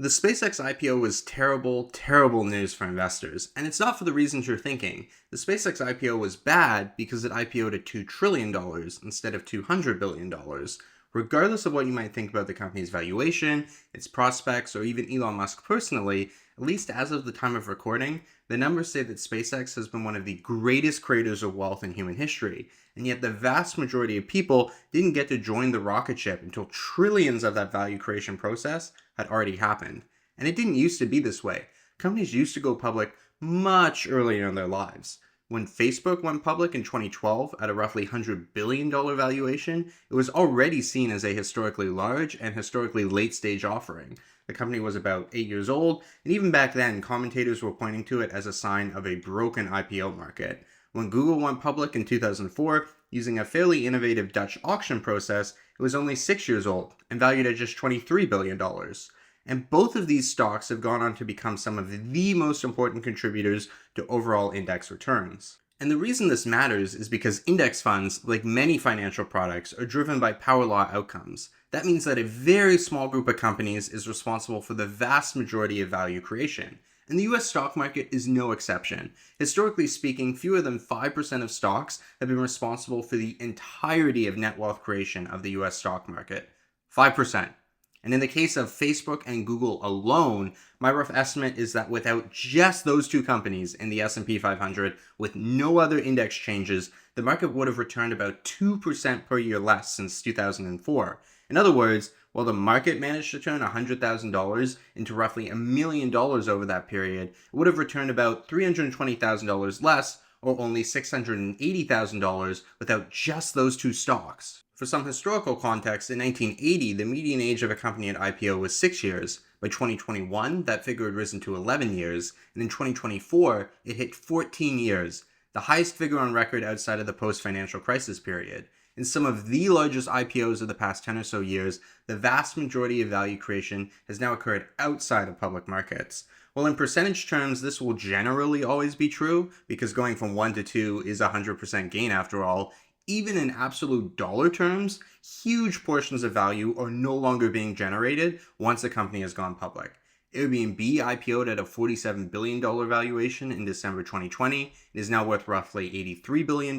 The SpaceX IPO was terrible, terrible news for investors, and it's not for the reasons you're thinking. The SpaceX IPO was bad because it IPO'd at $2 trillion instead of $200 billion. Regardless of what you might think about the company's valuation, its prospects, or even Elon Musk personally, at least as of the time of recording, the numbers say that SpaceX has been one of the greatest creators of wealth in human history, and yet the vast majority of people didn't get to join the rocket ship until trillions of that value creation process had already happened. And it didn't used to be this way. Companies used to go public much earlier in their lives. When Facebook went public in 2012 at a roughly $100 billion valuation, it was already seen as a historically large and historically late stage offering. The company was about 8 years old, and even back then, commentators were pointing to it as a sign of a broken IPO market. When Google went public in 2004, using a fairly innovative Dutch auction process, it was only 6 years old and valued at just $23 billion. And both of these stocks have gone on to become some of the most important contributors to overall index returns. And the reason this matters is because index funds, like many financial products, are driven by power law outcomes. That means that a very small group of companies is responsible for the vast majority of value creation. And the US stock market is no exception. Historically speaking, fewer than 5% of stocks have been responsible for the entirety of net wealth creation of the US stock market. 5%. And in the case of Facebook and Google alone, my rough estimate is that without just those two companies in the S&P 500, with no other index changes, the market would have returned about 2% per year less since 2004. In other words, while the market managed to turn $100,000 into roughly $1 million over that period, it would have returned about $320,000 less, or only $680,000 without just those two stocks. For some historical context, in 1980, the median age of a company at IPO was 6 years. By 2021, that figure had risen to 11 years, and in 2024, it hit 14 years, the highest figure on record outside of the post-financial crisis period. In some of the largest IPOs of the past 10 or so years, the vast majority of value creation has now occurred outside of public markets. While in percentage terms, this will generally always be true, because going from 1 to 2 is 100% gain after all, even in absolute dollar terms, huge portions of value are no longer being generated once a company has gone public. Airbnb IPO'd at a $47 billion valuation in December 2020. It is now worth roughly $83 billion,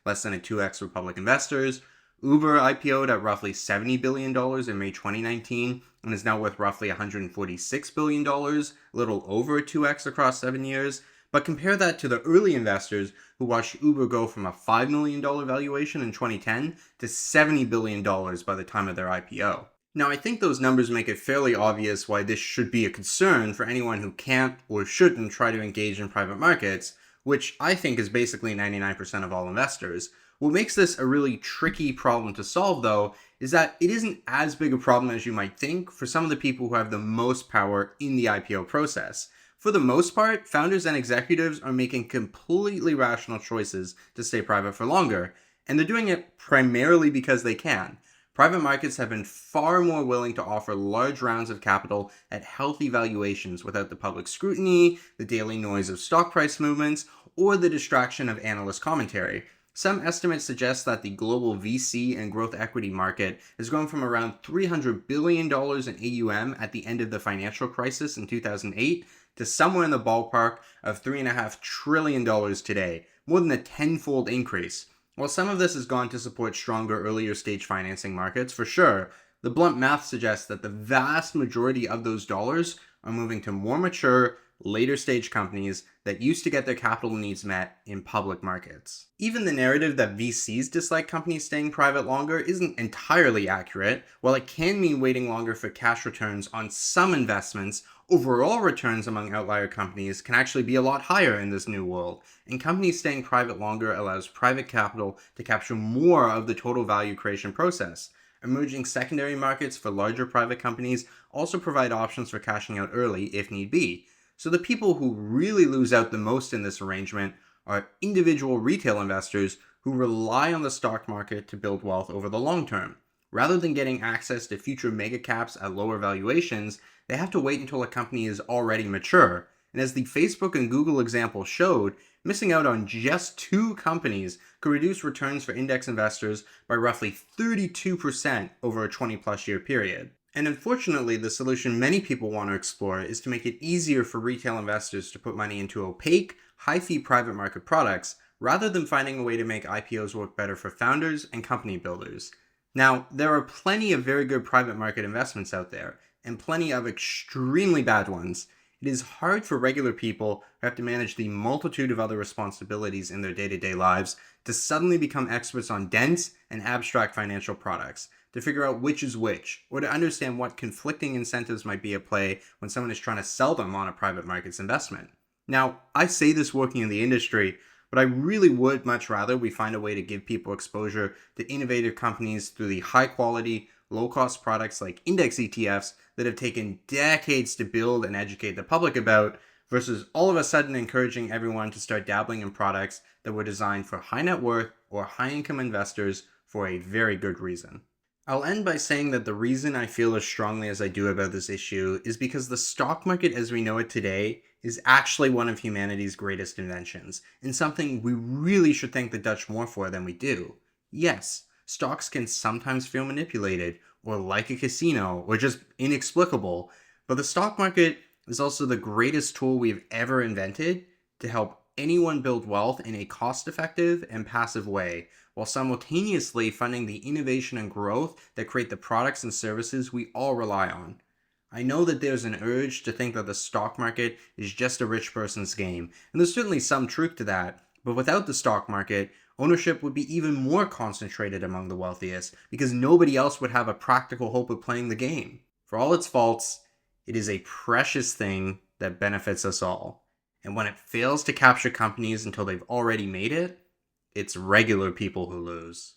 less than a 2x for public investors. Uber IPO'd at roughly $70 billion in May 2019 and is now worth roughly $146 billion, a little over a 2x across 7 years. But compare that to the early investors who watched Uber go from a $5 million valuation in 2010 to $70 billion by the time of their IPO. Now, I think those numbers make it fairly obvious why this should be a concern for anyone who can't or shouldn't try to engage in private markets, which I think is basically 99% of all investors. What makes this a really tricky problem to solve, though, is that it isn't as big a problem as you might think for some of the people who have the most power in the IPO process. For the most part, founders and executives are making completely rational choices to stay private for longer, and they're doing it primarily because they can. Private markets have been far more willing to offer large rounds of capital at healthy valuations without the public scrutiny, the daily noise of stock price movements, or the distraction of analyst commentary. Some estimates suggest that the global VC and growth equity market has grown from around $300 billion in AUM at the end of the financial crisis in 2008 to somewhere in the ballpark of $3.5 trillion today, more than a tenfold increase. While some of this has gone to support stronger earlier stage financing markets, for sure, the blunt math suggests that the vast majority of those dollars are moving to more mature, later stage companies that used to get their capital needs met in public markets. Even the narrative that VCs dislike companies staying private longer isn't entirely accurate. While it can mean waiting longer for cash returns on some investments, overall returns among outlier companies can actually be a lot higher in this new world, and companies staying private longer allows private capital to capture more of the total value creation process. Emerging secondary markets for larger private companies also provide options for cashing out early if need be. So the people who really lose out the most in this arrangement are individual retail investors who rely on the stock market to build wealth over the long term. Rather than getting access to future mega caps at lower valuations, they have to wait until a company is already mature. And as the Facebook and Google example showed, missing out on just two companies could reduce returns for index investors by roughly 32% over a 20-plus year period. And unfortunately, the solution many people want to explore is to make it easier for retail investors to put money into opaque, high fee private market products rather than finding a way to make IPOs work better for founders and company builders. Now, there are plenty of very good private market investments out there, and plenty of extremely bad ones. It is hard for regular people who have to manage the multitude of other responsibilities in their day to day lives to suddenly become experts on dense and abstract financial products, to figure out which is which, or to understand what conflicting incentives might be at play when someone is trying to sell them on a private markets investment. Now, I say this working in the industry, but I really would much rather we find a way to give people exposure to innovative companies through the high quality, low cost products like index ETFs that have taken decades to build and educate the public about, versus all of a sudden encouraging everyone to start dabbling in products that were designed for high net worth or high income investors for a very good reason. I'll end by saying that the reason I feel as strongly as I do about this issue is because the stock market as we know it today is actually one of humanity's greatest inventions, and something we really should thank the Dutch more for than we do. Yes, stocks can sometimes feel manipulated, or like a casino, or just inexplicable, but the stock market is also the greatest tool we've ever invented to help anyone build wealth in a cost effective and passive way, while simultaneously funding the innovation and growth that create the products and services we all rely on. I know that there's an urge to think that the stock market is just a rich person's game, and there's certainly some truth to that, but without the stock market, ownership would be even more concentrated among the wealthiest because nobody else would have a practical hope of playing the game. For all its faults, it is a precious thing that benefits us all. And when it fails to capture companies until they've already made it, it's regular people who lose.